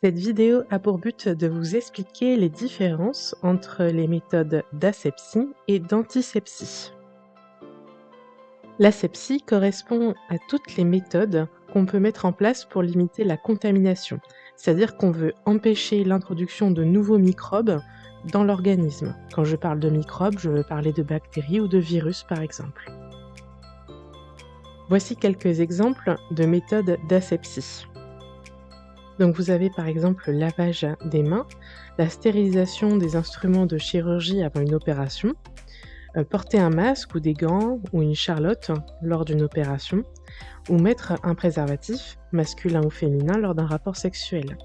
Cette vidéo a pour but de vous expliquer les différences entre les méthodes d'asepsie et d'antisepsie. L'asepsie correspond à toutes les méthodes qu'on peut mettre en place pour limiter la contamination, c'est-à-dire qu'on veut empêcher l'introduction de nouveaux microbes dans l'organisme. Quand je parle de microbes, je veux parler de bactéries ou de virus par exemple. Voici quelques exemples de méthodes d'asepsie. Donc vous avez par exemple le lavage des mains, la stérilisation des instruments de chirurgie avant une opération, porter un masque ou des gants ou une charlotte lors d'une opération, ou mettre un préservatif, masculin ou féminin, lors d'un rapport sexuel.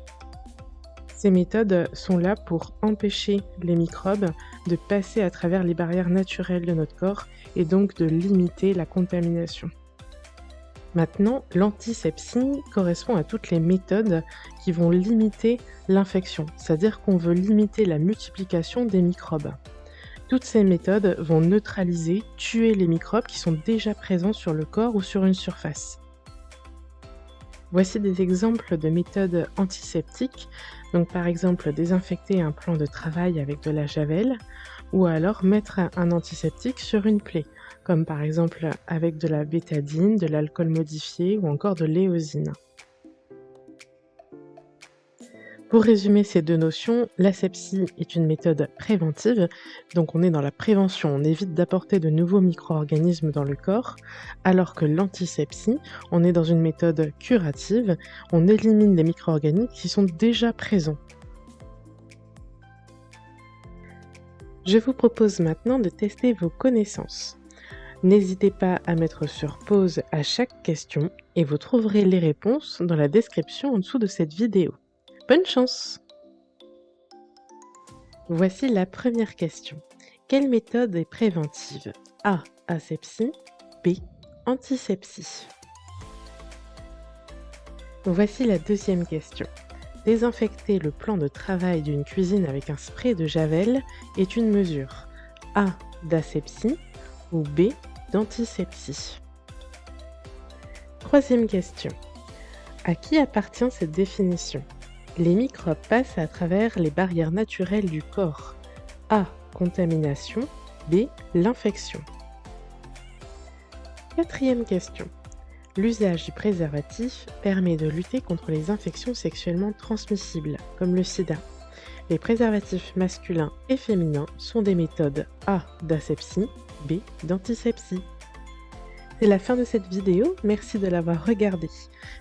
Ces méthodes sont là pour empêcher les microbes de passer à travers les barrières naturelles de notre corps et donc de limiter la contamination. Maintenant, l'antisepsie correspond à toutes les méthodes qui vont limiter l'infection, c'est-à-dire qu'on veut limiter la multiplication des microbes. Toutes ces méthodes vont neutraliser, tuer les microbes qui sont déjà présents sur le corps ou sur une surface. Voici des exemples de méthodes antiseptiques. Donc par exemple, désinfecter un plan de travail avec de la javel ou alors mettre un antiseptique sur une plaie, comme par exemple avec de la bétadine, de l'alcool modifié ou encore de l'éosine. Pour résumer ces deux notions, l'asepsie est une méthode préventive, donc on est dans la prévention, on évite d'apporter de nouveaux micro-organismes dans le corps, alors que l'antisepsie, on est dans une méthode curative, on élimine les micro-organismes qui sont déjà présents. Je vous propose maintenant de tester vos connaissances. N'hésitez pas à mettre sur pause à chaque question et vous trouverez les réponses dans la description en dessous de cette vidéo. Bonne chance! Voici la première question. Quelle méthode est préventive? A. Asepsie. B. Antisepsie. Voici la deuxième question. Désinfecter le plan de travail d'une cuisine avec un spray de javel est une mesure A. D'asepsie ou B. D'antisepsie. Troisième question. À qui appartient cette définition? Les microbes passent à travers les barrières naturelles du corps. A. Contamination. B. L'infection. Quatrième question. L'usage du préservatif permet de lutter contre les infections sexuellement transmissibles, comme le sida. Les préservatifs masculins et féminins sont des méthodes A. D'asepsie, B. D'antisepsie. C'est la fin de cette vidéo, merci de l'avoir regardée.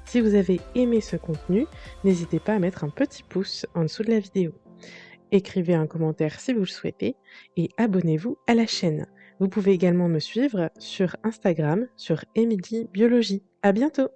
Si vous avez aimé ce contenu, n'hésitez pas à mettre un petit pouce en dessous de la vidéo. Écrivez un commentaire si vous le souhaitez et abonnez-vous à la chaîne. Vous pouvez également me suivre sur Instagram sur Emily Biologie. À bientôt!